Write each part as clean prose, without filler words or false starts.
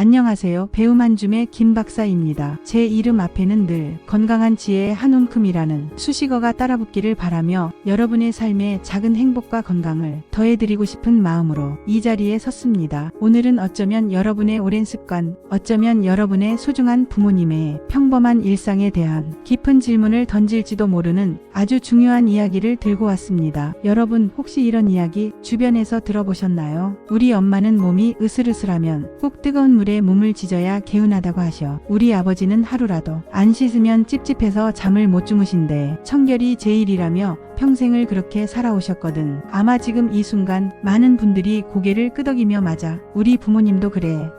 안녕하세요. 배움 한줌의 김 박사입니다. 제 이름 앞에는 늘 건강한 지혜의 한 움큼이라는 수식어가 따라붙기를 바라며 여러분의 삶에 작은 행복과 건강을 더해드리고 싶은 마음으로 이 자리에 섰습니다. 오늘은 어쩌면 여러분의 오랜 습관, 어쩌면 여러분의 소중한 부모님의 평범한 일상에 대한 깊은 질문을 던질지도 모르는 아주 중요한 이야기를 들고 왔습니다. 여러분 혹시 이런 이야기 주변에서 들어보셨나요? 우리 엄마는 몸이 으슬으슬하면 꼭 뜨거운 물에 몸을 지져야 개운하다고 하셔. 우리 아버지는 하루라도 안 씻으면 찝찝해서 잠을 못 주무신대. 청결이 제일이라며 평생을 그렇게 살아오셨거든. 아마 지금 이 순간 많은 분들이 고개를 끄덕이며 맞아. 우리 부모님도 그래.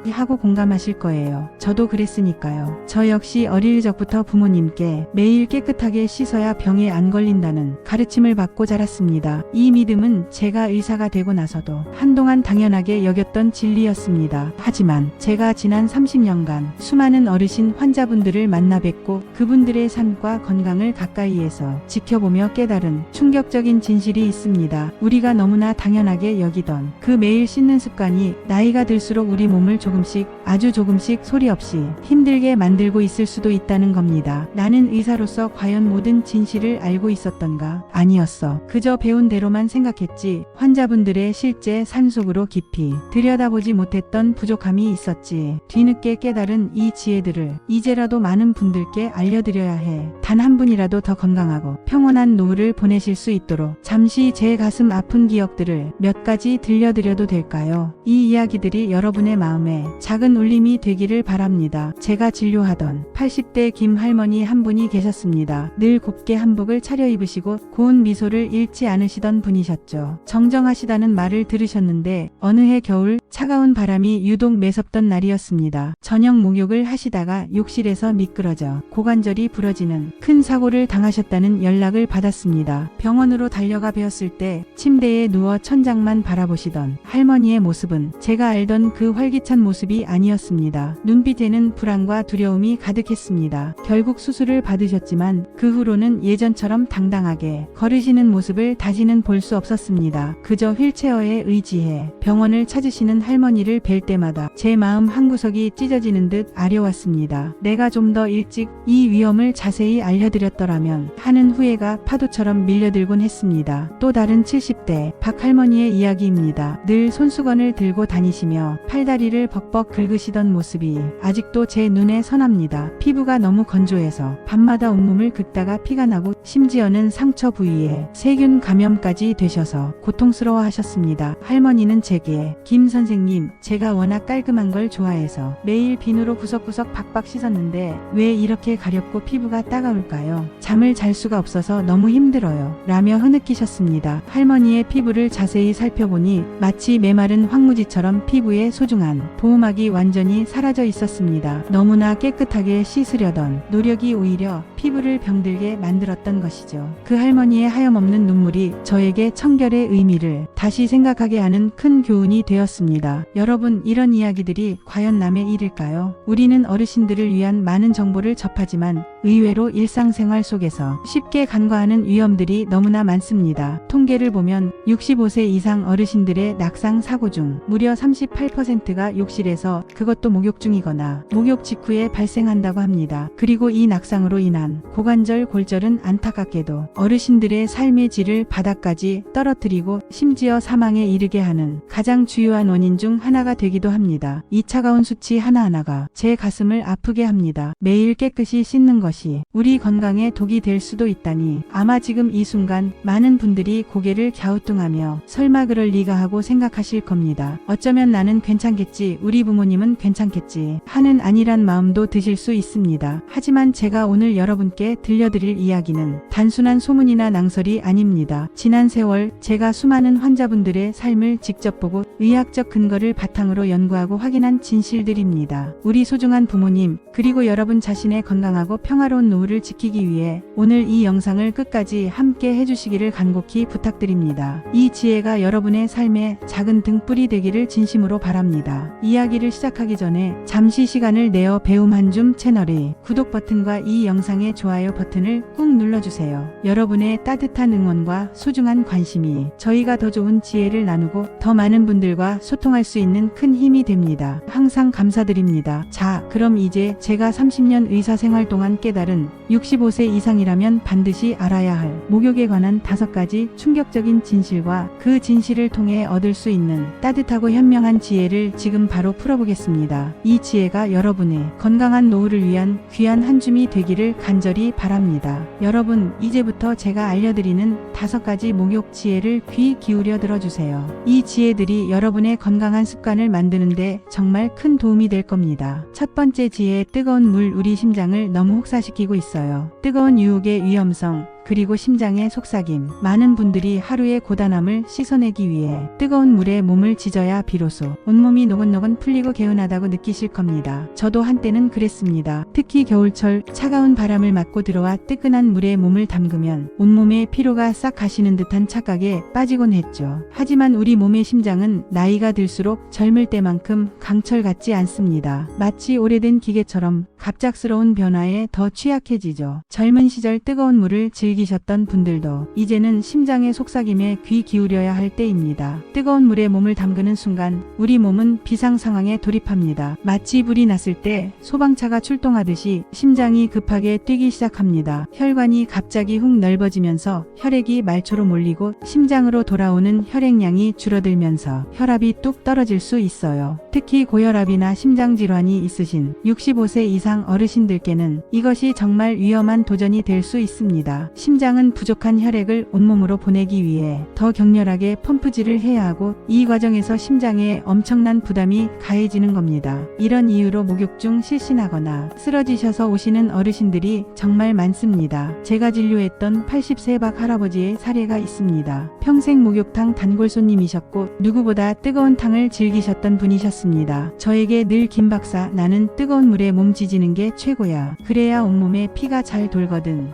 하고 공감하실 거예요. 저도 그랬으니까요. 저 역시 어릴 적부터 부모님께 매일 깨끗하게 씻어야 병에 안 걸린다는 가르침을 받고 자랐습니다. 이 믿음은 제가 의사가 되고 나서도 한동안 당연하게 여겼던 진리였습니다. 하지만 제가 지난 30년간 수많은 어르신 환자분들을 만나 뵙고 그분들의 삶과 건강을 가까이에서 지켜보며 깨달은 충격적인 진실이 있습니다. 우리가 너무나 당연하게 여기던 그 매일 씻는 습관이 나이가 들수록 우리 몸을 조금씩 아주 조금씩 소리 없이 힘들게 만들고 있을 수도 있다는 겁니다. 나는 의사로서 과연 모든 진실을 알고 있었던가? 아니었어. 그저 배운 대로만 생각했지. 환자분들의 실제 삶 속으로 깊이 들여다보지 못했던 부족함이 있었지. 뒤늦게 깨달은 이 지혜들을 이제라도 많은 분들께 알려드려야 해. 단 한 분이라도 더 건강하고 평온한 노후를 보내실 수 있도록 잠시 제 가슴 아픈 기억들을 몇 가지 들려드려도 될까요? 이 이야기들이 여러분의 마음에 작은 울림이 되기를 바랍니다. 제가 진료하던 80대 김 할머니 한 분이 계셨습니다. 늘 곱게 한복을 차려입으시고 고운 미소를 잃지 않으시던 분이셨죠. 정정하시다는 말을 들으셨는데 어느 해 겨울 차가운 바람이 유독 매섭던 날이었습니다. 저녁 목욕을 하시다가 욕실에서 미끄러져 고관절이 부러지는 큰 사고를 당하셨다는 연락을 받았습니다. 병원으로 달려가 뵈었을 때 침대에 누워 천장만 바라보시던 할머니의 모습은 제가 알던 그 활기찬 모습이 아니었습니다. 눈빛에는 불안과 두려움이 가득했습니다. 결국 수술을 받으셨지만 그 후로는 예전처럼 당당하게 걸으시는 모습을 다시는 볼 수 없었습니다. 그저 휠체어에 의지해 병원을 찾으시는 할머니를 뵐 때마다 제 마음 한구석이 찢어지는 듯 아려왔습니다. 내가 좀 더 일찍 이 위험을 자세히 알려드렸더라면 하는 후회가 파도처럼 밀려들곤 했습니다. 또 다른 70대 박 할머니의 이야기입니다. 늘 손수건을 들고 다니시며 팔다리를 벅벅 긁으시던 모습이 아직도 제 눈에 선합니다. 피부가 너무 건조해서 밤마다 온몸을 긁다가 피가 나고 심지어는 상처 부위에 세균 감염까지 되셔서 고통스러워 하셨습니다. 할머니는 제게 김 선생님, 제가 워낙 깔끔한 걸 좋아해서 매일 비누로 구석구석 박박 씻었는데 왜 이렇게 가렵고 피부가 따가울까요? 잠을 잘 수가 없어서 너무 힘들어요. 라며 흐느끼셨습니다. 할머니의 피부를 자세히 살펴보니 마치 메마른 황무지처럼 피부에 소중한 보호막이 완전히 사라져 있었습니다. 너무나 깨끗하게 씻으려던 노력이 오히려 피부를 병들게 만들었던 것이죠. 그 할머니의 하염없는 눈물이 저에게 청결의 의미를 다시 생각하게 하는 큰 교훈이 되었습니다. 여러분, 이런 이야기들이 과연 남의 일일까요? 우리는 어르신들을 위한 많은 정보를 접하지만 의외로 일상생활 속에서 쉽게 간과하는 위험들이 너무나 많습니다. 통계를 보면 65세 이상 어르신들의 낙상 사고 중 무려 38%가 욕실에서, 그것도 목욕 중이거나 목욕 직후에 발생한다고 합니다. 그리고 이 낙상으로 인한 고관절 골절은 안타깝게도 어르신들의 삶의 질을 바닥까지 떨어뜨리고 심지어 사망에 이르게 하는 가장 주요한 원인 중 하나가 되기도 합니다. 이 차가운 수치 하나하나가 제 가슴을 아프게 합니다. 매일 깨끗이 씻는 것이 우리 건강에 독이 될 수도 있다니. 아마 지금 이 순간 많은 분들이 고개를 갸우뚱하며 설마 그럴 리가 하고 생각하실 겁니다. 어쩌면 나는 괜찮겠지, 우리 부모님은 괜찮겠지 하는 안일한 마음도 드실 수 있습니다. 하지만 제가 오늘 여러분께 들려드릴 이야기는 단순한 소문이나 낭설이 아닙니다. 지난 세월 제가 수많은 환자분들의 삶을 직접 보고 의학적 근거를 바탕으로 연구하고 확인한 진실들입니다. 우리 소중한 부모님, 그리고 여러분 자신의 건강하고 평화로운 노후를 지키기 위해 오늘 이 영상을 끝까지 함께 해주시기를 간곡히 부탁드립니다. 이 지혜가 여러분의 삶에 작은 등불이 되기를 진심으로 바랍니다. 이야기를 시작하기 전에 잠시 시간을 내어 배움 한줌 채널의 구독 버튼과 이 영상의 영상의 좋아요 버튼을 꾹 눌러주세요. 여러분의 따뜻한 응원과 소중한 관심이 저희가 더 좋은 지혜를 나누고 더 많은 분들과 소통할 수 있는 큰 힘이 됩니다. 항상 감사드립니다. 자, 그럼 이제 제가 30년 의사생활 동안 깨달은 65세 이상이라면 반드시 알아야 할 목욕에 관한 5가지 충격적인 진실과 그 진실을 통해 얻을 수 있는 따뜻하고 현명한 지혜를 지금 바로 풀어보겠습니다. 이 지혜가 여러분의 건강한 노후를 위한 귀한 한 줌이 되기를 간절히 바랍니다. 여러분, 이제부터 제가 알려드리는 5가지 목욕 지혜를 귀 기울여 들어주세요. 이 지혜들이 여러분의 건강한 습관을 만드는데 정말 큰 도움이 될 겁니다. 첫 번째 지혜, 뜨거운 물. 우리 심장을 너무 혹사시키고 있어요. 뜨거운 유혹의 위험성, 그리고 심장의 속삭임. 많은 분들이 하루의 고단함을 씻어내기 위해 뜨거운 물에 몸을 지져야 비로소 온몸이 노곤노곤 풀리고 개운하다고 느끼실 겁니다. 저도 한때는 그랬습니다. 특히 겨울철 차가운 바람을 맞고 들어와 뜨끈한 물에 몸을 담그면 온몸의 피로가 싹 가시는 듯한 착각에 빠지곤 했죠. 하지만 우리 몸의 심장은 나이가 들수록 젊을 때만큼 강철 같지 않습니다. 마치 오래된 기계처럼 갑작스러운 변화에 더 취약해지죠. 젊은 시절 뜨거운 물을 즐기셨던 분들도 이제는 심장의 속삭임에 귀 기울여야 할 때입니다. 뜨거운 물에 몸을 담그는 순간 우리 몸은 비상 상황에 돌입합니다. 마치 불이 났을 때 소방차가 출동하듯이 심장이 급하게 뛰기 시작합니다. 혈관이 갑자기 훅 넓어지면서 혈액이 말초로 몰리고 심장으로 돌아오는 혈액량이 줄어들면서 혈압이 뚝 떨어질 수 있어요. 특히 고혈압이나 심장질환이 있으신 65세 이상 어르신들께는 이것이 정말 위험한 도전이 될 수 있습니다. 심장은 부족한 혈액을 온몸으로 보내기 위해 더 격렬하게 펌프질을 해야 하고 이 과정에서 심장에 엄청난 부담이 가해지는 겁니다. 이런 이유로 목욕 중 실신하거나 쓰러지셔서 오시는 어르신들이 정말 많습니다. 제가 진료했던 80세 박 할아버지의 사례가 있습니다. 평생 목욕탕 단골 손님이셨고 누구보다 뜨거운 탕을 즐기셨던 분이셨습니다. 저에게 늘 김 박사, 나는 뜨거운 물에 몸 지지는 게 최고야. 그래야 온몸에 피가 잘 돌거든.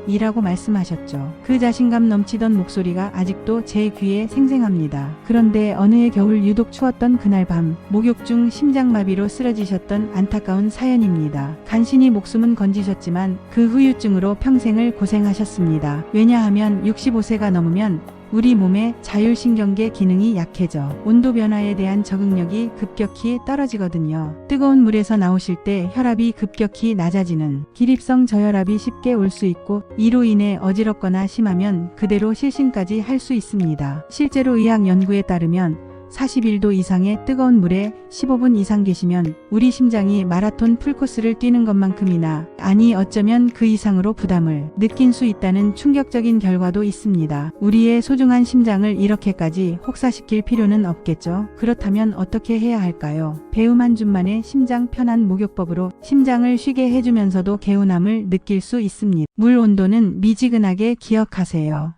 이라고 말씀하셨죠. 그 자신감 넘치던 목소리가 아직도 제 귀에 생생합니다. 그런데 어느 해 겨울 유독 추웠던 그날 밤, 목욕 중 심장마비로 쓰러지셨던 안타까운 사연입니다. 간신히 목숨은 건지셨지만 그 후유증으로 평생을 고생하셨습니다. 왜냐하면 65세가 넘으면 우리 몸의 자율신경계 기능이 약해져 온도 변화에 대한 적응력이 급격히 떨어지거든요. 뜨거운 물에서 나오실 때 혈압이 급격히 낮아지는 기립성 저혈압이 쉽게 올 수 있고 이로 인해 어지럽거나 심하면 그대로 실신까지 할 수 있습니다. 실제로 의학 연구에 따르면 41도 이상의 뜨거운 물에 15분 이상 계시면 우리 심장이 마라톤 풀코스를 뛰는 것만큼이나, 아니 어쩌면 그 이상으로 부담을 느낀 수 있다는 충격적인 결과도 있습니다. 우리의 소중한 심장을 이렇게까지 혹사시킬 필요는 없겠죠. 그렇다면 어떻게 해야 할까요? 배움 한 줌만의 심장 편한 목욕법으로 심장을 쉬게 해주면서도 개운함을 느낄 수 있습니다. 물 온도는 미지근하게 기억하세요.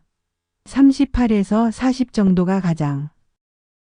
38에서 40 정도가 가장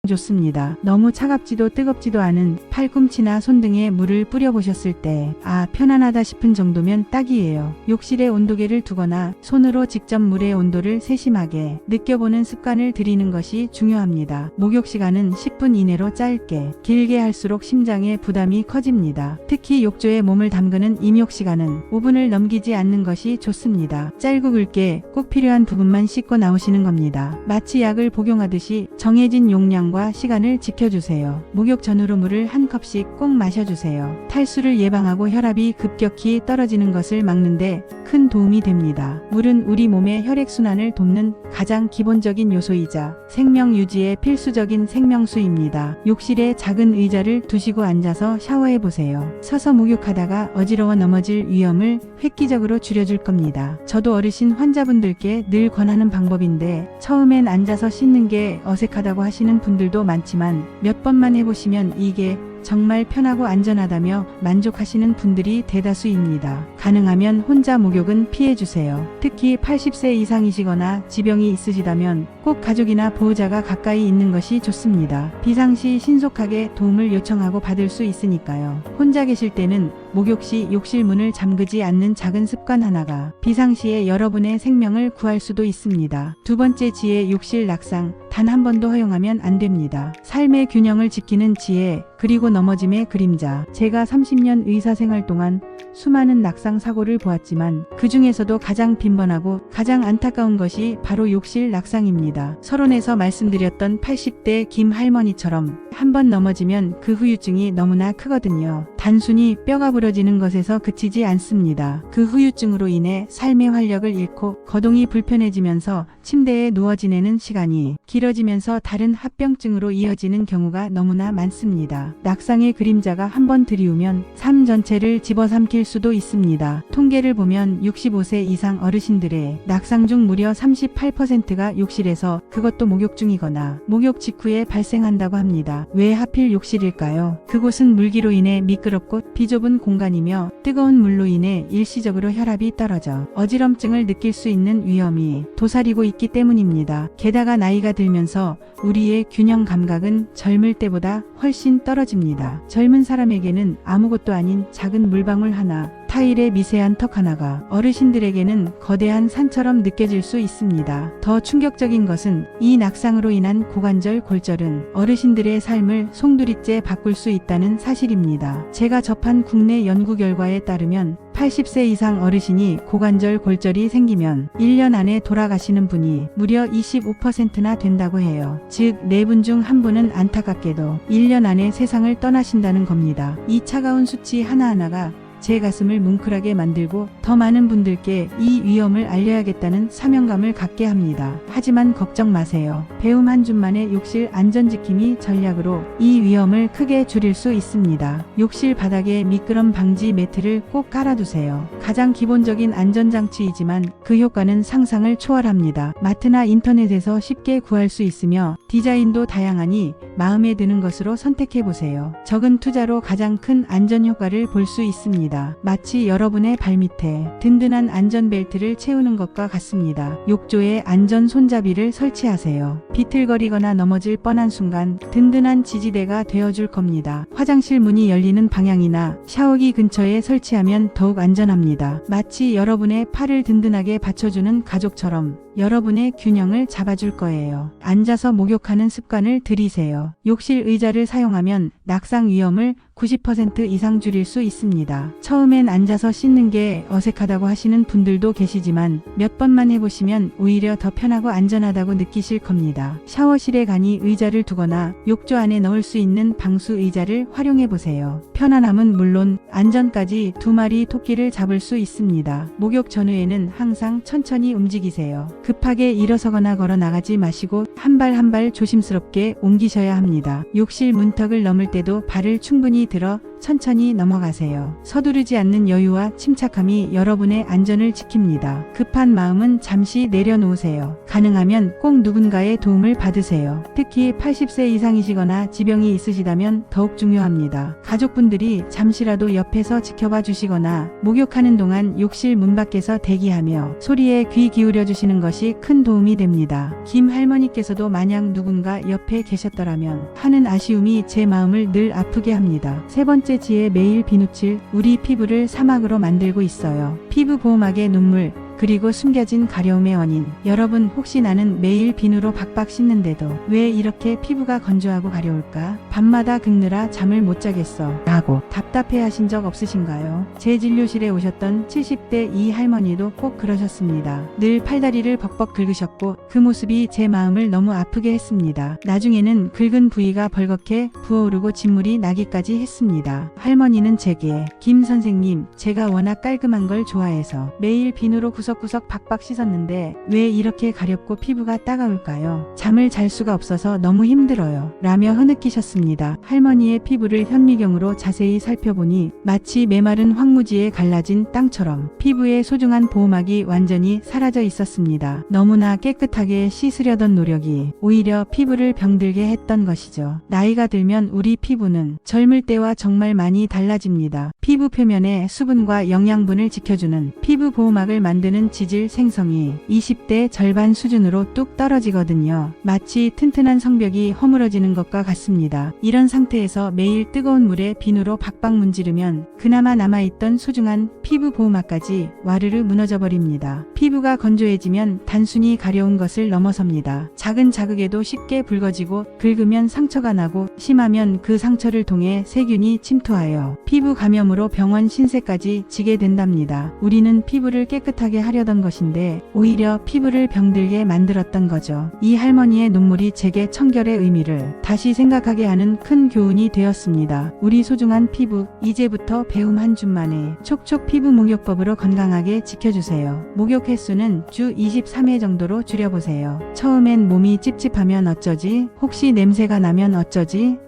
좋습니다. 너무 차갑지도 뜨겁지도 않은 팔꿈치나 손등에 물을 뿌려보셨을 때 편안하다 싶은 정도면 딱이에요. 욕실에 온도계를 두거나 손으로 직접 물의 온도를 세심하게 느껴보는 습관을 들이는 것이 중요합니다. 목욕 시간은 10분 이내로 짧게, 길게 할수록 심장의 부담이 커집니다. 특히 욕조에 몸을 담그는 임욕 시간은 5분을 넘기지 않는 것이 좋습니다. 짧고 굵게 꼭 필요한 부분만 씻고 나오시는 겁니다. 마치 약을 복용하듯이 정해진 용량과 시간을 지켜주세요. 목욕 전후로 물을 한 컵씩 꼭 마셔주세요. 탈수를 예방하고 혈압이 급격히 떨어지는 것을 막는데 큰 도움이 됩니다. 물은 우리 몸의 혈액순환을 돕는 가장 기본적인 요소이자 생명 유지에 필수적인 생명수입니다. 욕실에 작은 의자를 두시고 앉아서 샤워해보세요. 서서 목욕하다가 어지러워 넘어질 위험을 획기적으로 줄여줄 겁니다. 저도 어르신 환자분들께 늘 권하는 방법인데 처음엔 앉아서 씻는 게 어색하다고 하시는 분들도 많지만 몇 번만 해보시면 이게 정말 편하고 안전하다며 만족하시는 분들이 대다수입니다. 가능하면 혼자 목욕은 피해주세요. 특히 80세 이상이시거나 지병이 있으시다면 꼭 가족이나 보호자가 가까이 있는 것이 좋습니다. 비상시 신속하게 도움을 요청하고 받을 수 있으니까요. 혼자 계실 때는 목욕 시 욕실 문을 잠그지 않는 작은 습관 하나가 비상시에 여러분의 생명을 구할 수도 있습니다. 두 번째 지혜, 욕실 낙상. 단 한 번도 허용하면 안 됩니다. 삶의 균형을 지키는 지혜, 그리고 넘어짐의 그림자. 제가 30년 의사생활 동안 수많은 낙상 사고를 보았지만 그 중에서도 가장 빈번하고 가장 안타까운 것이 바로 욕실 낙상입니다. 서론에서 말씀드렸던 80대 김 할머니처럼 한 번 넘어지면 그 후유증이 너무나 크거든요. 단순히 뼈가 부러지는 것에서 그치지 않습니다. 그 후유증으로 인해 삶의 활력을 잃고 거동이 불편해지면서 침대에 누워 지내는 시간이 길어지면서 다른 합병증으로 이어지는 경우가 너무나 많습니다. 낙상의 그림자가 한번 들이우면 삶 전체를 집어삼킬 수도 있습니다. 통계를 보면 65세 이상 어르신들의 낙상 중 무려 38%가 욕실에서, 그것도 목욕 중이거나 목욕 직후에 발생한다고 합니다. 왜 하필 욕실일까요? 그곳은 물기로 인해 미끄럽고 비좁은 공간이며 뜨거운 물로 인해 일시적으로 혈압이 떨어져 어지럼증을 느낄 수 있는 위험이 도사리고 있기 때문입니다. 게다가 나이가 들면서 우리의 균형 감각은 젊을 때보다 훨씬 떨어집니다. 젊은 사람에게는 아무것도 아닌 작은 물방울 하나, 타일의 미세한 턱 하나가 어르신들에게는 거대한 산처럼 느껴질 수 있습니다. 더 충격적인 것은 이 낙상으로 인한 고관절 골절은 어르신들의 삶을 송두리째 바꿀 수 있다는 사실입니다. 제가 접한 국내 연구 결과에 따르면 80세 이상 어르신이 고관절 골절이 생기면 1년 안에 돌아가시는 분이 무려 25%나 된다고 해요. 즉 4분 중 1분은 안타깝게도 1년 안에 세상을 떠나신다는 겁니다. 이 차가운 수치 하나하나가 제 가슴을 뭉클하게 만들고 더 많은 분들께 이 위험을 알려야겠다는 사명감을 갖게 합니다. 하지만 걱정 마세요. 배움 한 줌만의 욕실 안전지킴이 전략으로 이 위험을 크게 줄일 수 있습니다. 욕실 바닥에 미끄럼 방지 매트를 꼭 깔아두세요. 가장 기본적인 안전장치이지만 그 효과는 상상을 초월합니다. 마트나 인터넷에서 쉽게 구할 수 있으며 디자인도 다양하니 마음에 드는 것으로 선택해보세요. 적은 투자로 가장 큰 안전 효과를 볼 수 있습니다. 마치 여러분의 발밑에 든든한 안전벨트를 채우는 것과 같습니다. 욕조에 안전 손잡이를 설치하세요. 비틀거리거나 넘어질 뻔한 순간 든든한 지지대가 되어줄 겁니다. 화장실 문이 열리는 방향이나 샤워기 근처에 설치하면 더욱 안전합니다. 마치 여러분의 팔을 든든하게 받쳐주는 가족처럼 여러분의 균형을 잡아줄 거예요. 앉아서 목욕하는 습관을 들이세요. 욕실 의자를 사용하면 낙상 위험을 90% 이상 줄일 수 있습니다. 처음엔 앉아서 씻는 게 어색하다고 하시는 분들도 계시지만 몇 번만 해보시면 오히려 더 편하고 안전하다고 느끼실 겁니다. 샤워실에 가니 의자를 두거나 욕조 안에 넣을 수 있는 방수 의자를 활용해보세요. 편안함은 물론 안전까지 2마리 토끼를 잡을 수 있습니다. 목욕 전후에는 항상 천천히 움직이세요. 급하게 일어서거나 걸어 나가지 마시고 한 발 한 발 조심스럽게 옮기셔야 합니다. 욕실 문턱을 넘을 때도 발을 충분히 들어 천천히 넘어가세요. 서두르지 않는 여유와 침착함이 여러분의 안전을 지킵니다. 급한 마음은 잠시 내려놓으세요. 가능하면 꼭 누군가의 도움을 받으세요. 특히 80세 이상이시거나 지병이 있으시다면 더욱 중요합니다. 가족분들이 잠시라도 옆에서 지켜봐 주시거나 목욕하는 동안 욕실 문 밖에서 대기하며 소리에 귀 기울여 주시는 것이 큰 도움이 됩니다. 김 할머니께서도 만약 누군가 옆에 계셨더라면 하는 아쉬움이 제 마음을 늘 아프게 합니다. 세 번째 지혜, 매일 비누칠. 우리 피부를 사막으로 만들고 있어요. 피부 보호막의 눈물, 그리고 숨겨진 가려움의 원인. 여러분, 혹시 나는 매일 비누로 박박 씻는데도 왜 이렇게 피부가 건조하고 가려울까? 밤마다 긁느라 잠을 못 자겠어 라고 답답해 하신 적 없으신가요? 제 진료실에 오셨던 70대 이 할머니도 꼭 그러셨습니다. 늘 팔다리를 벅벅 긁으셨고 그 모습이 제 마음을 너무 아프게 했습니다. 나중에는 긁은 부위가 벌겋게 부어오르고 진물이 나기까지 했습니다. 할머니는 제게, 김 선생님, 제가 워낙 깔끔한 걸 좋아해서 매일 비누로 구석구석 박박 씻었는데 왜 이렇게 가렵고 피부가 따가울까요? 잠을 잘 수가 없어서 너무 힘들어요 라며 흐느끼셨습니다. 할머니의 피부를 현미경으로 자세히 살펴보니 마치 메마른 황무지에 갈라진 땅처럼 피부의 소중한 보호막이 완전히 사라져 있었습니다. 너무나 깨끗하게 씻으려던 노력이 오히려 피부를 병들게 했던 것이죠. 나이가 들면 우리 피부는 젊을 때와 정말 많이 달라집니다. 피부 표면에 수분과 영양분을 지켜주는 피부 보호막을 만드는 되는 지질 생성이 20대 절반 수준으로 뚝 떨어지거든요. 마치 튼튼한 성벽이 허물어지는 것과 같습니다. 이런 상태에서 매일 뜨거운 물에 비누로 박박 문지르면 그나마 남아있던 소중한 피부 보호막까지 와르르 무너져 버립니다. 피부가 건조해지면 단순히 가려운 것을 넘어섭니다. 작은 자극에도 쉽게 붉어지고 긁으면 상처가 나고 심하면 그 상처를 통해 세균이 침투하여 피부 감염으로 병원 신세까지 지게 된답니다. 우리는 피부를 깨끗하게 하려던 것인데 오히려 피부를 병들게 만들었던 거죠. 이 할머니의 눈물이 제게 청결의 의미를 다시 생각하게 하는 큰 교훈이 되었습니다. 우리 소중한 피부, 이제부터 배움 한 줌만에 촉촉 피부 목욕법으로 건강하게 지켜주세요. 목욕 횟수는 주 23회 정도로 줄여보세요. 처음엔 몸이 찝찝하면 어쩌지? 혹시 냄새가 나면 어쩌지?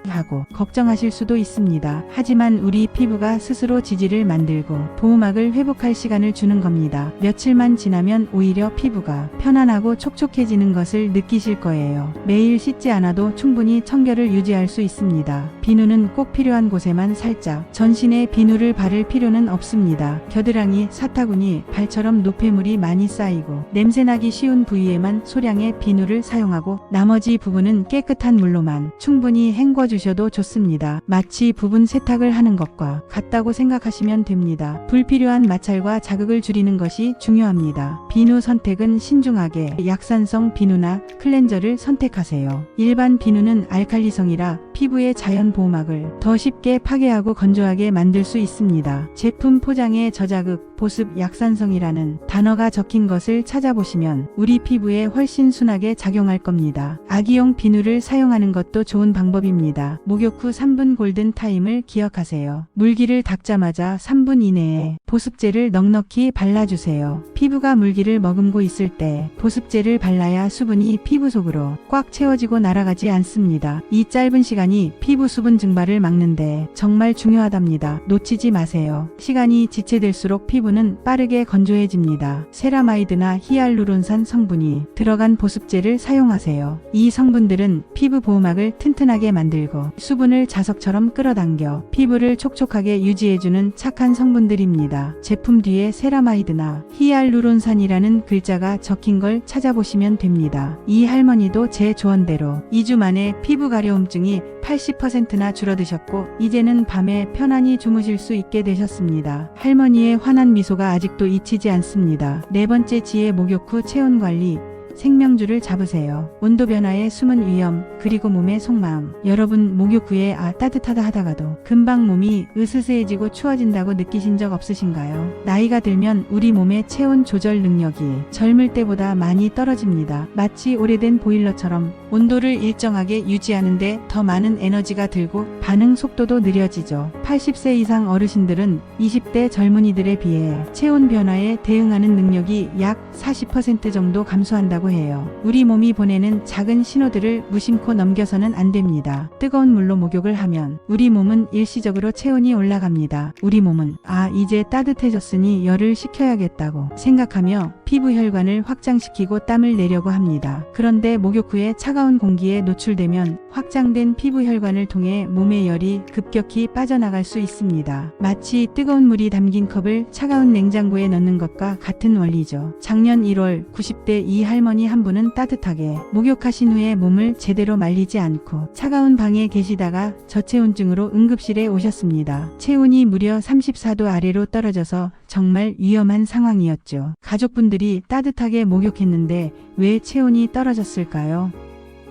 하고 걱정하실 수도 있습니다. 하지만 우리 피부가 스스로 지지를 만들고 보호막을 회복할 시간을 주는 겁니다. 며칠만 지나면 오히려 피부가 편안하고 촉촉해지는 것을 느끼실 거예요. 매일 씻지 않아도 충분히 청결을 유지할 수 있습니다. 비누는 꼭 필요한 곳에만 살짝, 전신에 비누를 바를 필요는 없습니다. 겨드랑이, 사타구니, 발처럼 노폐물이 많이 쌓이고 냄새나기 쉬운 부위에만 소량의 비누를 사용하고 나머지 부분은 깨끗한 물로만 충분히 헹궈 주셔도 좋습니다. 마치 부분 세탁을 하는 것과 같다고 생각하시면 됩니다. 불필요한 마찰과 자극을 줄이는 것이 중요합니다. 비누 선택은 신중하게 약산성 비누나 클렌저를 선택하세요. 일반 비누는 알칼리성이라 피부의 자연 보호막을 더 쉽게 파괴하고 건조하게 만들 수 있습니다. 제품 포장에 저자극, 보습, 약산성이라는 단어가 적힌 것을 찾아보시면 우리 피부에 훨씬 순하게 작용할 겁니다. 아기용 비누를 사용하는 것도 좋은 방법입니다. 목욕 후 3분 골든 타임을 기억하세요. 물기를 닦자마자 3분 이내에 보습제를 넉넉히 발라주세요. 피부가 물기를 머금고 있을 때 보습제를 발라야 수분이 피부 속으로 꽉 채워지고 날아가지 않습니다. 이 짧은 시간이 피부 수분 증발을 막는데 정말 중요하답니다. 놓치지 마세요. 시간이 지체될수록 피부는 빠르게 건조해집니다. 세라마이드나 히알루론산 성분이 들어간 보습제를 사용하세요. 이 성분들은 피부 보호막을 튼튼하게 만들고 수분을 자석처럼 끌어당겨 피부를 촉촉하게 유지해주는 착한 성분들입니다. 제품 뒤에 세라마이드나 히알루론산이라는 글자가 적힌 걸 찾아보시면 됩니다. 이 할머니도 제 조언대로 2주 만에 피부 가려움증이 80%나 줄어드셨고 이제는 밤에 편안히 주무실 수 있게 되셨습니다. 할머니의 환한 미소가 아직도 잊히지 않습니다. 네 번째 지혜, 목욕 후 체온 관리. 생명줄을 잡으세요. 온도 변화의 숨은 위험, 그리고 몸의 속마음. 여러분 목욕 후에 따뜻하다 하다가도 금방 몸이 으스스해지고 추워진다고 느끼신 적 없으신가요? 나이가 들면 우리 몸의 체온 조절 능력이 젊을 때보다 많이 떨어집니다. 마치 오래된 보일러처럼 온도를 일정하게 유지하는데 더 많은 에너지가 들고 반응 속도도 느려지죠. 80세 이상 어르신들은 20대 젊은이들에 비해 체온 변화에 대응하는 능력이 약 40% 정도 감소한다고 해요. 우리 몸이 보내는 작은 신호들을 무심코 넘겨서는 안 됩니다. 뜨거운 물로 목욕을 하면 우리 몸은 일시적으로 체온이 올라갑니다. 우리 몸은 이제 따뜻해졌으니 열을 식혀야겠다고 생각하며 피부 혈관을 확장시키고 땀을 내려고 합니다. 그런데 목욕 후에 차가운 공기에 노출되면 확장된 피부 혈관을 통해 몸의 열이 급격히 빠져나갈 수 있습니다. 마치 뜨거운 물이 담긴 컵을 차가운 냉장고에 넣는 것과 같은 원리죠. 작년 1월 90대 이 할머니 한 분은 따뜻하게 목욕하신 후에 몸을 제대로 말리지 않고 차가운 방에 계시다가 저체온증으로 응급실에 오셨습니다. 체온이 무려 34도 아래로 떨어져서 정말 위험한 상황이었죠. 가족분들이 따뜻하게 목욕했는데 왜 체온이 떨어졌을까요?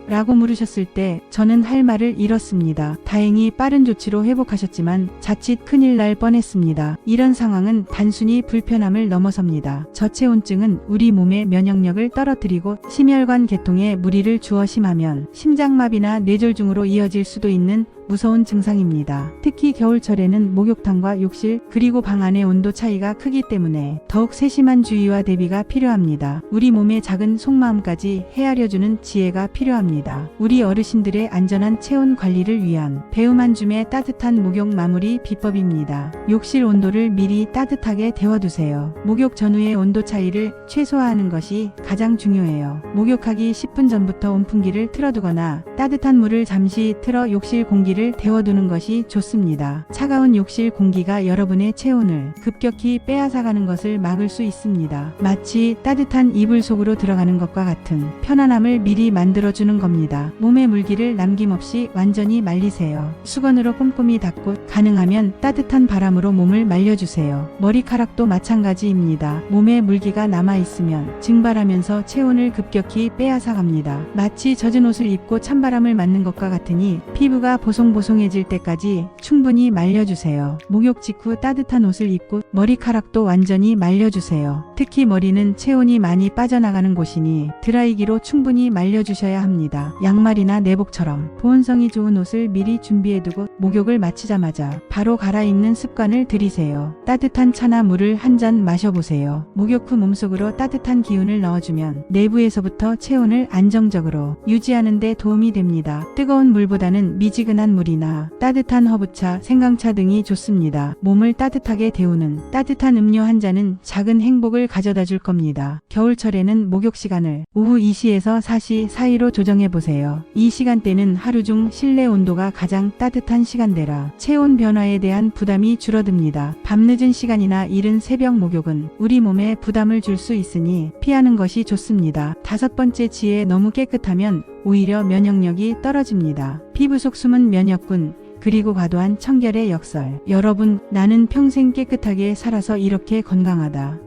라고 물으셨을 때 저는 할 말을 잃었습니다. 다행히 빠른 조치로 회복하셨지만 자칫 큰일 날 뻔했습니다. 이런 상황은 단순히 불편함을 넘어섭니다. 저체온증은 우리 몸의 면역력을 떨어뜨리고 심혈관 계통에 무리를 주어 심하면 심장마비나 뇌졸중으로 이어질 수도 있는 무서운 증상입니다. 특히 겨울철에는 목욕탕과 욕실 그리고 방 안의 온도 차이가 크기 때문에 더욱 세심한 주의와 대비가 필요합니다. 우리 몸의 작은 속마음까지 헤아려주는 지혜가 필요합니다. 우리 어르신들의 안전한 체온 관리를 위한 배움 한 줌의 따뜻한 목욕 마무리 비법입니다. 욕실 온도를 미리 따뜻하게 데워두세요. 목욕 전후의 온도 차이를 최소화하는 것이 가장 중요해요. 목욕하기 10분 전부터 온풍기를 틀어두거나 따뜻한 물을 잠시 틀어 욕실 공기를 자리를 데워두는 것이 좋습니다. 차가운 욕실 공기가 여러분의 체온을 급격히 빼앗아가는 것을 막을 수 있습니다. 마치 따뜻한 이불 속으로 들어가는 것과 같은 편안함을 미리 만들어주는 겁니다. 몸의 물기를 남김없이 완전히 말리세요. 수건으로 꼼꼼히 닦고 가능하면 따뜻한 바람으로 몸을 말려주세요. 머리카락도 마찬가지입니다. 몸에 물기가 남아있으면 증발하면서 체온을 급격히 빼앗아갑니다. 마치 젖은 옷을 입고 찬바람을 맞는 것과 같으니 피부가 보송보송해질 때까지 충분히 말려주세요. 목욕 직후 따뜻한 옷을 입고 머리카락도 완전히 말려주세요. 특히 머리는 체온이 많이 빠져나가는 곳이니 드라이기로 충분히 말려주셔야 합니다. 양말이나 내복처럼 보온성이 좋은 옷을 미리 준비해두고 목욕을 마치자마자 바로 갈아입는 습관을 들이세요. 따뜻한 차나 물을 한 잔 마셔보세요. 목욕 후 몸속으로 따뜻한 기운을 넣어주면 내부에서부터 체온을 안정적으로 유지하는 데 도움이 됩니다. 뜨거운 물보다는 미지근한 물이나 따뜻한 허브차, 생강차 등이 좋습니다. 몸을 따뜻하게 데우는 따뜻한 음료 한 잔은 작은 행복을 가져다 줄 겁니다. 겨울철에는 목욕 시간을 오후 2시에서 4시 사이로 조정해보세요. 이 시간대는 하루 중 실내 온도가 가장 따뜻한 시간대라 체온 변화에 대한 부담이 줄어듭니다. 밤늦은 시간이나 이른 새벽 목욕은 우리 몸에 부담을 줄 수 있으니 피하는 것이 좋습니다. 5번째 지혜, 너무 깨끗하면 오히려 면역력이 떨어집니다. 피부 속 숨은 면역군, 그리고 과도한 청결의 역설. 여러분, 나는 평생 깨끗하게 살아서 이렇게 건강하다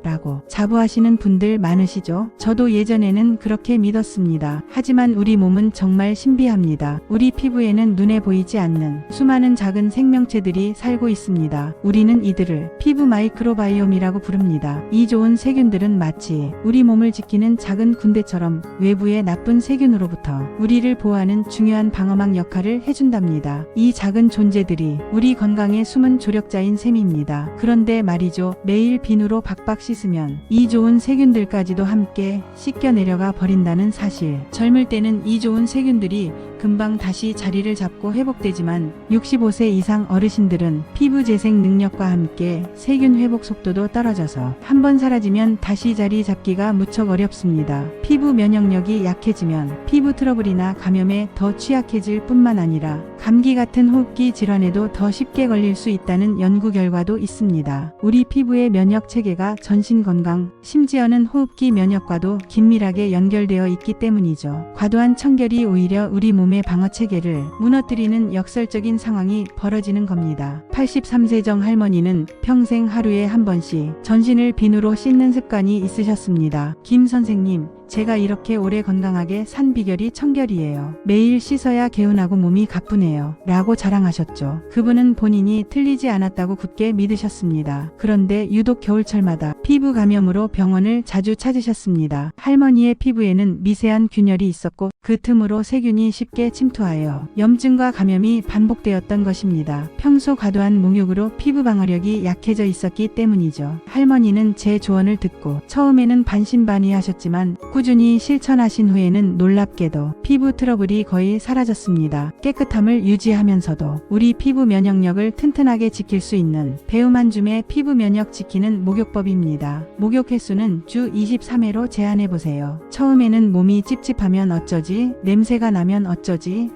라고 자부하시는 분들 많으시죠? 저도 예전에는 그렇게 믿었습니다. 하지만 우리 몸은 정말 신비합니다. 우리 피부에는 눈에 보이지 않는 수많은 작은 생명체들이 살고 있습니다. 우리는 이들을 피부 마이크로바이옴이라고 부릅니다. 이 좋은 세균들은 마치 우리 몸을 지키는 작은 군대처럼 외부의 나쁜 세균으로부터 우리를 보호하는 중요한 방어막 역할을 해준답니다. 이 작은 존재들이 우리 건강의 숨은 조력자인 셈입니다. 그런데 말이죠, 매일 비누로 박박 씻으면 이 좋은 세균들까지도 함께 씻겨 내려가 버린다는 사실. 젊을 때는 이 좋은 세균들이 금방 다시 자리를 잡고 회복되지만 65세 이상 어르신들은 피부 재생 능력과 함께 세균 회복 속도도 떨어져서 한번 사라지면 다시 자리 잡기가 무척 어렵습니다. 피부 면역력이 약해지면 피부 트러블이나 감염에 더 취약해질 뿐만 아니라 감기 같은 호흡기 질환에도 더 쉽게 걸릴 수 있다는 연구 결과도 있습니다. 우리 피부의 면역 체계가 전신 건강, 심지어는 호흡기 면역과도 긴밀하게 연결되어 있기 때문이죠. 과도한 청결이 오히려 우리 몸의 방어 체계를 무너뜨리는 역설적인 상황이 벌어지는 겁니다. 83세 정 할머니는 평생 하루에 한 번씩 전신을 비누로 씻는 습관이 있으셨습니다. 김 선생님, 제가 이렇게 오래 건강하게 산 비결이 청결이에요. 매일 씻어야 개운하고 몸이 가뿐해요 라고 자랑하셨죠. 그분은 본인이 틀리지 않았다고 굳게 믿으셨습니다. 그런데 유독 겨울철마다 피부 감염으로 병원을 자주 찾으셨습니다. 할머니의 피부에는 미세한 균열이 있었고 그 틈으로 세균이 쉽게 침투하여 염증과 감염이 반복되었던 것입니다. 평소 과도한 목욕으로 피부 방어력이 약해져 있었기 때문이죠. 할머니는 제 조언을 듣고 처음에는 반신반의하셨지만 꾸준히 실천하신 후에는 놀랍게도 피부 트러블이 거의 사라졌습니다. 깨끗함을 유지하면서도 우리 피부 면역력을 튼튼하게 지킬 수 있는 배움 한 줌의 피부 면역 지키는 목욕법입니다. 목욕 횟수는 주 23회로 제한해보세요. 처음에는 몸이 찝찝하면 어쩌지, 냄새가 나면 어쩌지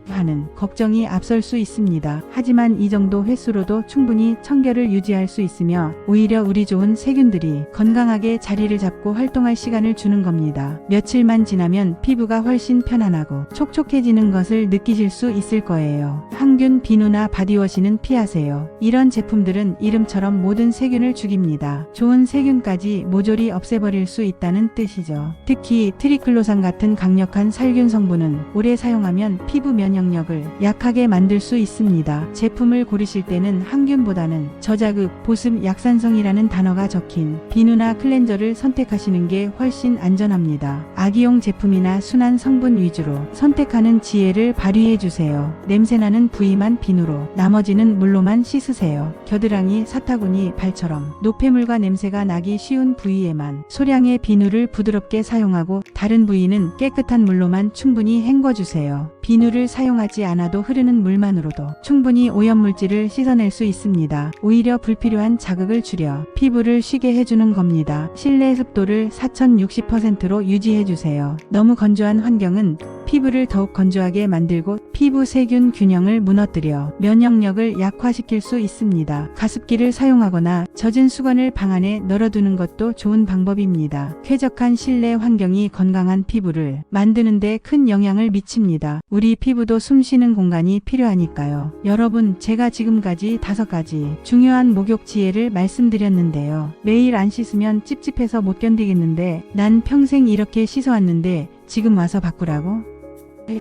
하는 걱정이 앞설 수 있습니다. 하지만 이 정도 횟수로도 충분히 청결을 유지할 수 있으며 오히려 우리 좋은 세균들이 건강하게 자리를 잡고 활동할 시간을 주는 겁니다. 며칠만 지나면 피부가 훨씬 편안하고 촉촉해지는 것을 느끼실 수 있을 거예요. 항균 비누나 바디워시는 피하세요. 이런 제품들은 이름처럼 모든 세균을 죽입니다. 좋은 세균까지 모조리 없애버릴 수 있다는 뜻이죠. 특히 트리클로산 같은 강력한 살균 성분은 오래 사용하면 피부 면역력을 약하게 만들 수 있습니다. 제품을 고르실 때는 항균보다는 저자극, 보습, 약산성이라는 단어가 적힌 비누나 클렌저를 선택하시는 게 훨씬 안전합니다. 아기용 제품이나 순한 성분 위주로 선택하는 지혜를 발휘해주세요. 냄새나는 부위만 비누로, 나머지는 물로만 씻으세요. 겨드랑이, 사타구니, 발처럼 노폐물과 냄새가 나기 쉬운 부위에만 소량의 비누를 부드럽게 사용하고 다른 부위는 깨끗한 물로만 충분히 헹궈주세요. 비누를 사용하지 않아도 흐르는 물만으로도 충분히 오염물질을 씻어낼 수 있습니다. 오히려 불필요한 자극을 줄여 피부를 쉬게 해주는 겁니다. 실내 습도를 4060%로 유지해주세요. 너무 건조한 환경은 피부를 더욱 건조하게 만들고 피부 세균 균형을 무너뜨려 면역력을 약화시킬 수 있습니다. 가습기를 사용하거나 젖은 수건을 방 안에 널어두는 것도 좋은 방법입니다. 쾌적한 실내 환경이 건강한 피부를 만드는 데 큰 영향을 미칩니다. 우리 피부도 숨쉬는 공간이 필요하니까요. 여러분, 제가 지금까지 5가지 중요한 목욕 지혜를 말씀드렸는데요. 매일 안 씻으면 찝찝해서 못 견디겠는데 난 평생 이렇게 씻어왔는데 지금 와서 바꾸라고?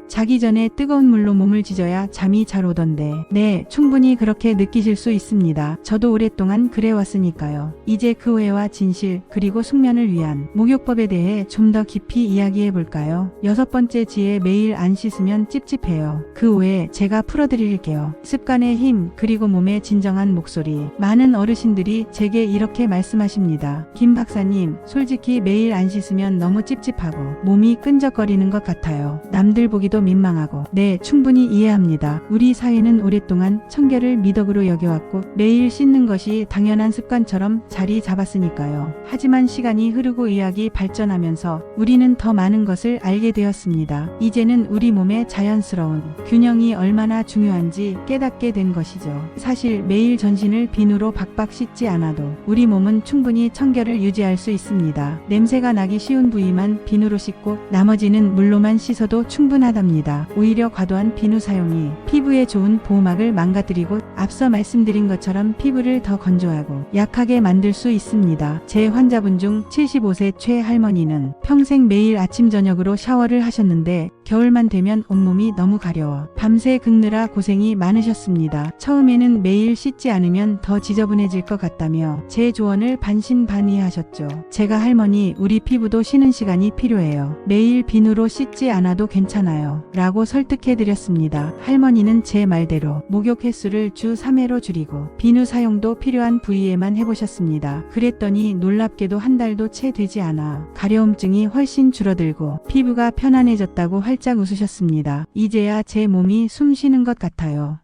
자기 전에 뜨거운 물로 몸을 지져야 잠이 잘 오던데. 네, 충분히 그렇게 느끼실 수 있습니다. 저도 오랫동안 그래왔으니까요. 이제 그 오해와 진실 그리고 숙면을 위한 목욕법에 대해 좀 더 깊이 이야기해 볼까요? 6번째 지혜, 매일 안 씻으면 찝찝해요. 그 오해 제가 풀어드릴게요. 습관의 힘 그리고 몸의 진정한 목소리. 많은 어르신들이 제게 이렇게 말씀하십니다. 김 박사님, 솔직히 매일 안 씻으면 너무 찝찝하고 몸이 끈적거리는 것 같아요. 남들 보기도 민망하고. 네, 충분히 이해합니다. 우리 사회는 오랫동안 청결을 미덕으로 여겨왔고 매일 씻는 것이 당연한 습관처럼 자리 잡았으니까요. 하지만 시간이 흐르고 의학이 발전하면서 우리는 더 많은 것을 알게 되었습니다. 이제는 우리 몸의 자연스러운 균형이 얼마나 중요한지 깨닫게 된 것이죠. 사실 매일 전신을 비누로 박박 씻지 않아도 우리 몸은 충분히 청결을 유지할 수 있습니다. 냄새가 나기 쉬운 부위만 비누로 씻고 나머지는 물로만 씻어도 충분하답니다. 오히려 과도한 비누 사용이 피부에 좋은 보호막을 망가뜨리고 앞서 말씀드린 것처럼 피부를 더 건조하고 약하게 만들 수 있습니다. 제 환자분 중 75세 최 할머니는 평생 매일 아침 저녁으로 샤워를 하셨는데 겨울만 되면 온몸이 너무 가려워 밤새 긁느라 고생이 많으셨습니다. 처음에는 매일 씻지 않으면 더 지저분해질 것 같다며 제 조언을 반신반의하셨죠. 제가 할머니, 우리 피부도 쉬는 시간이 필요해요. 매일 비누로 씻지 않아도 괜찮아요. 라고 설득해드렸습니다. 할머니는 제 말대로 목욕 횟수를 주 3회로 줄이고 비누 사용도 필요한 부위에만 해보셨습니다. 그랬더니 놀랍게도 한 달도 채 되지 않아 가려움증이 훨씬 줄어들고 피부가 편안해졌다고 활짝 웃으셨습니다. 이제야 제 몸이 숨 쉬는 것 같아요.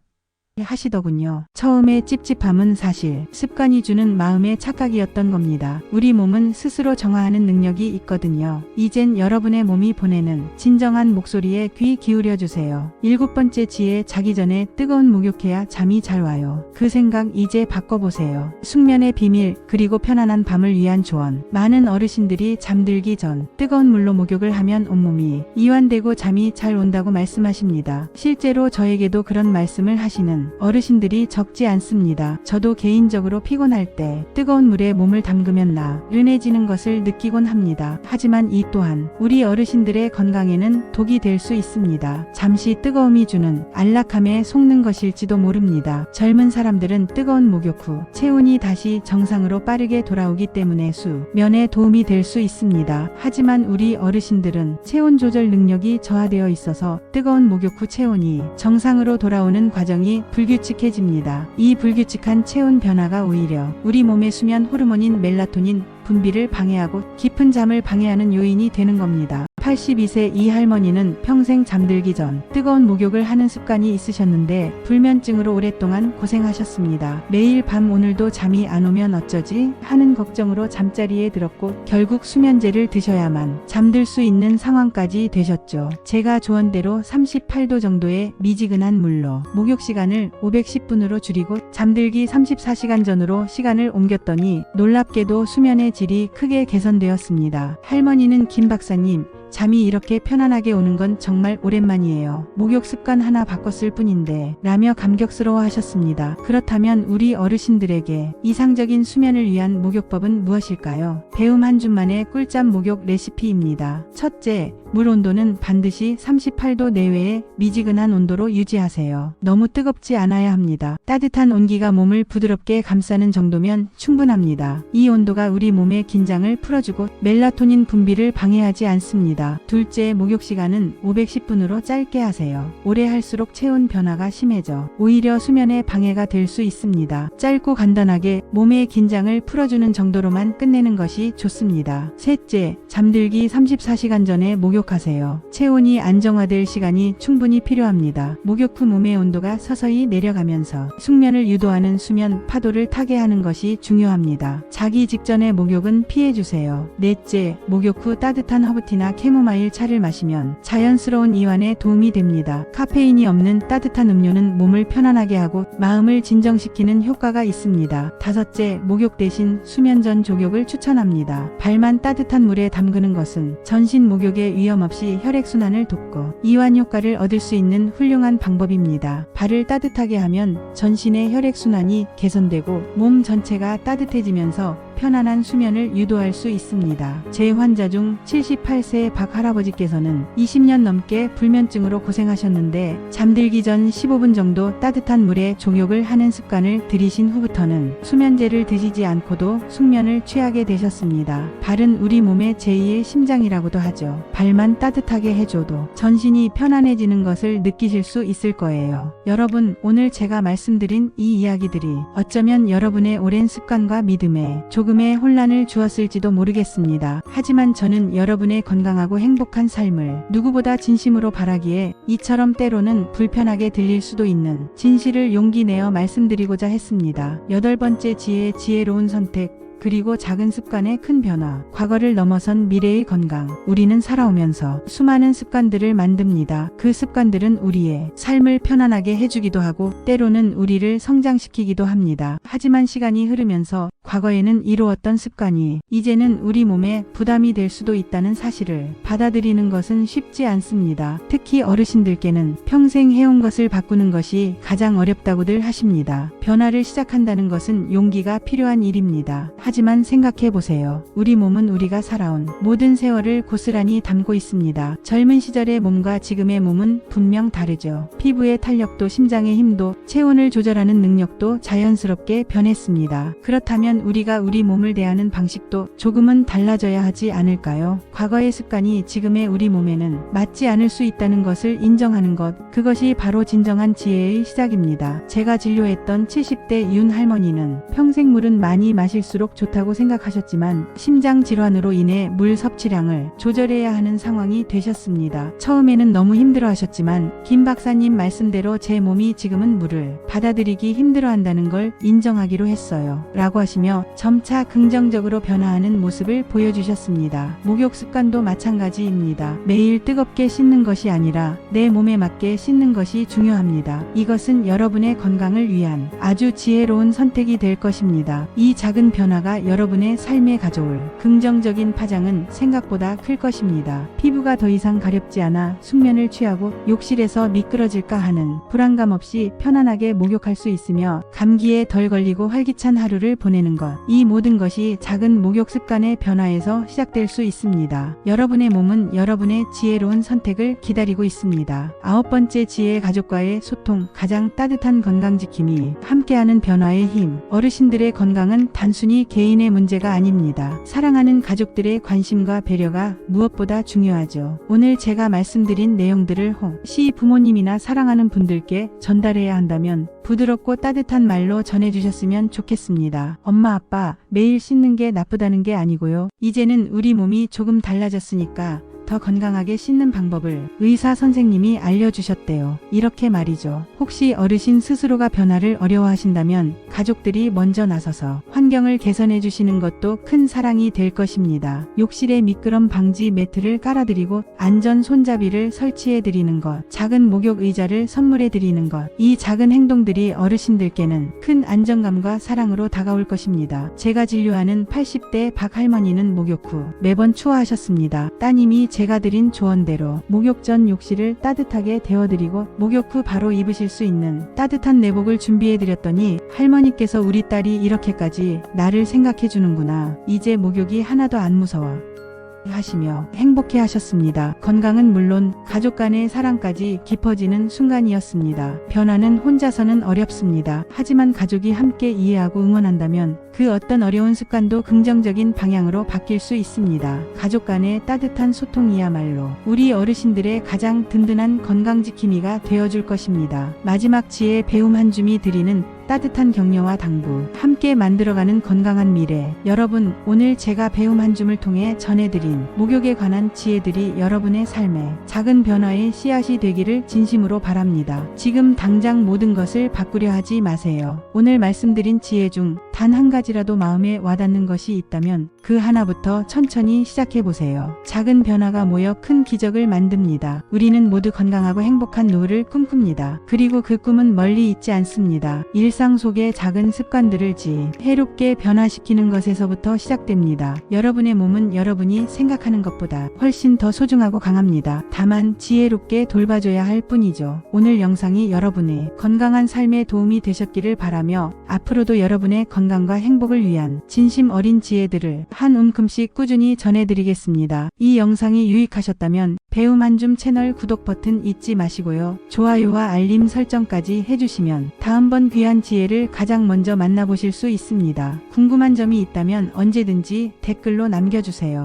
하시더군요. 처음에 찝찝함은 사실 습관이 주는 마음의 착각이었던 겁니다. 우리 몸은 스스로 정화하는 능력이 있거든요. 이젠 여러분의 몸이 보내는 진정한 목소리에 귀 기울여 주세요. 7번째 지혜, 자기 전에 뜨거운 목욕해야 잠이 잘 와요. 그 생각 이제 바꿔보세요. 숙면의 비밀 그리고 편안한 밤을 위한 조언. 많은 어르신들이 잠들기 전 뜨거운 물로 목욕을 하면 온몸이 이완되고 잠이 잘 온다고 말씀하십니다. 실제로 저에게도 그런 말씀을 하시는 어르신들이 적지 않습니다. 저도 개인적으로 피곤할 때 뜨거운 물에 몸을 담그면 나른해지는 것을 느끼곤 합니다. 하지만 이 또한 우리 어르신들의 건강에는 독이 될 수 있습니다. 잠시 뜨거움이 주는 안락함에 속는 것일지도 모릅니다. 젊은 사람들은 뜨거운 목욕 후 체온이 다시 정상으로 빠르게 돌아오기 때문에 수면에 도움이 될 수 있습니다. 하지만 우리 어르신들은 체온 조절 능력이 저하되어 있어서 뜨거운 목욕 후 체온이 정상으로 돌아오는 과정이 불규칙해집니다. 이 불규칙한 체온 변화가 오히려 우리 몸의 수면 호르몬인 멜라토닌 분비를 방해하고 깊은 잠을 방해하는 요인이 되는 겁니다. 82세 이 할머니는 평생 잠들기 전 뜨거운 목욕을 하는 습관이 있으셨는데 불면증으로 오랫동안 고생하셨습니다. 매일 밤 오늘도 잠이 안 오면 어쩌지 하는 걱정으로 잠자리에 들었고 결국 수면제를 드셔야만 잠들 수 있는 상황까지 되셨죠. 제가 조언대로 38도 정도의 미지근한 물로 목욕 시간을 510분으로 줄이고 잠들기 34시간 전으로 시간을 옮겼더니 놀랍게도 수면의 질이 크게 개선되었습니다. 할머니는 김 박사님, 잠이 이렇게 편안하게 오는 건 정말 오랜만이에요. 목욕 습관 하나 바꿨을 뿐인데 라며 감격스러워 하셨습니다. 그렇다면 우리 어르신들에게 이상적인 수면을 위한 목욕법은 무엇일까요? 배움 한 줌만의 꿀잠 목욕 레시피입니다. 첫째, 물 온도는 반드시 38도 내외의 미지근한 온도로 유지하세요. 너무 뜨겁지 않아야 합니다. 따뜻한 온기가 몸을 부드럽게 감싸는 정도면 충분합니다. 이 온도가 우리 몸의 긴장을 풀어주고 멜라토닌 분비를 방해하지 않습니다. 둘째, 목욕 시간은 510분으로 짧게 하세요. 오래 할수록 체온 변화가 심해져 오히려 수면에 방해가 될 수 있습니다. 짧고 간단하게 몸의 긴장을 풀어주는 정도로만 끝내는 것이 것이 좋습니다. 셋째, 잠들기 34시간 전에 목욕하세요. 체온이 안정화될 시간이 충분히 필요합니다. 목욕 후 몸의 온도가 서서히 내려가면서 숙면을 유도하는 수면 파도를 타게 하는 것이 중요합니다. 자기 직전의 목욕은 피해주세요. 넷째, 목욕 후 따뜻한 허브티나 캐모마일 차를 마시면 자연스러운 이완에 도움이 됩니다. 카페인이 없는 따뜻한 음료는 몸을 편안하게 하고 마음을 진정시키는 효과가 있습니다. 다섯째, 목욕 대신 수면 전 족욕을 추천합니다. 발만 따뜻한 물에 담그는 것은 전신 목욕에 위험 없이 혈액순환을 돕고 이완 효과를 얻을 수 있는 훌륭한 방법입니다. 발을 따뜻하게 하면 전신의 혈액순환이 개선되고 몸 전체가 따뜻해지면서 편안한 수면을 유도할 수 있습니다. 제 환자 중 78세 박 할아버지께서는 20년 넘게 불면증으로 고생하셨는데 잠들기 전 15분 정도 따뜻한 물에 족욕을 하는 습관을 들이신 후부터는 수면제를 드시지 않고도 숙면을 취하게 되셨습니다. 발은 우리 몸의 제2의 심장이라고도 하죠. 발만 따뜻하게 해줘도 전신이 편안해지는 것을 느끼실 수 있을 거예요. 여러분, 오늘 제가 말씀드린 이 이야기들이 어쩌면 여러분의 오랜 습관과 믿음에 조금의 혼란을 주었을지도 모르겠습니다. 하지만 저는 여러분의 건강하고 행복한 삶을 누구보다 진심으로 바라기에 이처럼 때로는 불편하게 들릴 수도 있는 진실을 용기 내어 말씀드리고자 했습니다. 8번째 지혜의 지혜로운 선택, 그리고 작은 습관의 큰 변화, 과거를 넘어선 미래의 건강. 우리는 살아오면서 수많은 습관들을 만듭니다. 그 습관들은 우리의 삶을 편안하게 해주기도 하고 때로는 우리를 성장시키기도 합니다. 하지만 시간이 흐르면서 과거에는 이루었던 습관이 이제는 우리 몸에 부담이 될 수도 있다는 사실을 받아들이는 것은 쉽지 않습니다. 특히 어르신들께는 평생 해온 것을 바꾸는 것이 가장 어렵다고들 하십니다. 변화를 시작한다는 것은 용기가 필요한 일입니다. 하지만 생각해 보세요. 우리 몸은 우리가 살아온 모든 세월을 고스란히 담고 있습니다. 젊은 시절의 몸과 지금의 몸은 분명 다르죠. 피부의 탄력도 심장의 힘도 체온을 조절하는 능력도 자연스럽게 변했습니다. 그렇다면 우리가 우리 몸을 대하는 방식도 조금은 달라져야 하지 않을까요? 과거의 습관이 지금의 우리 몸에는 맞지 않을 수 있다는 것을 인정하는 것, 그것이 바로 진정한 지혜의 시작입니다. 제가 진료했던 70대 윤 할머니는 평생 물은 많이 마실수록 좋다고 생각하셨지만 심장 질환으로 인해 물 섭취량을 조절해야 하는 상황이 되셨습니다. 처음에는 너무 힘들어하셨지만 김 박사님 말씀대로 제 몸이 지금은 물을 받아들이기 힘들어한다는 걸 인정하기로 했어요. 라고 하시며 점차 긍정적으로 변화하는 모습을 보여주셨습니다. 목욕 습관도 마찬가지입니다. 매일 뜨겁게 씻는 것이 아니라 내 몸에 맞게 씻는 것이 중요합니다. 이것은 여러분의 건강을 위한 아주 지혜로운 선택이 될 것입니다. 이 작은 변화가 여러분의 삶에 가져올 긍정적인 파장은 생각보다 클 것입니다. 피부가 더 이상 가렵지 않아 숙면을 취하고 욕실에서 미끄러질까 하는 불안감 없이 편안하게 목욕할 수 있으며 감기에 덜 걸리고 활기찬 하루를 보내는 것, 이 모든 것이 작은 목욕 습관의 변화에서 시작될 수 있습니다. 여러분의 몸은 여러분의 지혜로운 선택을 기다리고 있습니다. 9번째 지혜, 가족과의 소통, 가장 따뜻한 건강지킴이, 함께하는 변화의 힘. 어르신들의 건강은 단순히 개인의 문제가 아닙니다. 사랑하는 가족들의 관심과 배려가 무엇보다 중요하죠. 오늘 제가 말씀드린 내용들을 혹시 부모님이나 사랑하는 분들께 전달해야 한다면 부드럽고 따뜻한 말로 전해주셨으면 좋겠습니다. 엄마, 아빠, 매일 씻는 게 나쁘다는 게 아니고요. 이제는 우리 몸이 조금 달라졌으니까 더 건강하게 씻는 방법을 의사 선생님이 알려주셨대요. 이렇게 말이죠. 혹시 어르신 스스로가 변화를 어려워하신다면 가족들이 먼저 나서서 환경을 개선해 주시는 것도 큰 사랑이 될 것입니다. 욕실에 미끄럼 방지 매트를 깔아드리고 안전 손잡이를 설치해 드리는 것, 작은 목욕 의자를 선물해 드리는 것, 이 작은 행동들이 어르신들께는 큰 안정감과 사랑으로 다가올 것입니다. 제가 진료하는 80대 박 할머니는 목욕 후 매번 추워하셨습니다. 따님이 제가 드린 조언대로 목욕 전 욕실을 따뜻하게 데워드리고 목욕 후 바로 입으실 수 있는 따뜻한 내복을 준비해드렸더니 할머니께서 우리 딸이 이렇게까지 나를 생각해주는구나. 이제 목욕이 하나도 안 무서워. 하시며 행복해 하셨습니다. 건강은 물론 가족 간의 사랑까지 깊어지는 순간이었습니다. 변화는 혼자서는 어렵습니다. 하지만 가족이 함께 이해하고 응원한다면 그 어떤 어려운 습관도 긍정적인 방향으로 바뀔 수 있습니다. 가족 간의 따뜻한 소통이야말로 우리 어르신들의 가장 든든한 건강지킴이가 되어줄 것입니다. 마지막 지혜 배움 한 줌이 드리는 따뜻한 격려와 당부, 함께 만들어가는 건강한 미래. 여러분, 오늘 제가 배움 한 줌을 통해 전해드린 목욕에 관한 지혜들이 여러분의 삶에 작은 변화의 씨앗이 되기를 진심으로 바랍니다. 지금 당장 모든 것을 바꾸려 하지 마세요. 오늘 말씀드린 지혜 중 단 한 가지라도 마음에 와닿는 것이 있다면 그 하나부터 천천히 시작해보세요. 작은 변화가 모여 큰 기적을 만듭니다. 우리는 모두 건강하고 행복한 노후를 꿈꿉니다. 그리고 그 꿈은 멀리 있지 않습니다. 일상 속의 작은 습관들을 해롭게 변화시키는 것에서부터 시작됩니다. 여러분의 몸은 여러분이 생각하는 것보다 훨씬 더 소중하고 강합니다. 다만 지혜롭게 돌봐줘야 할 뿐이죠. 오늘 영상이 여러분의 건강한 삶에 도움이 되셨기를 바라며 앞으로도 여러분의 건강과 행복을 위한 진심 어린 지혜들을 한 움큼씩 꾸준히 전해드리겠습니다. 이 영상이 유익하셨다면 배움 한 줌 채널 구독 버튼 잊지 마시고요. 좋아요와 알림 설정까지 해주시면 다음번 귀한 지혜를 가장 먼저 만나보실 수 있습니다. 궁금한 점이 있다면 언제든지 댓글로 남겨주세요.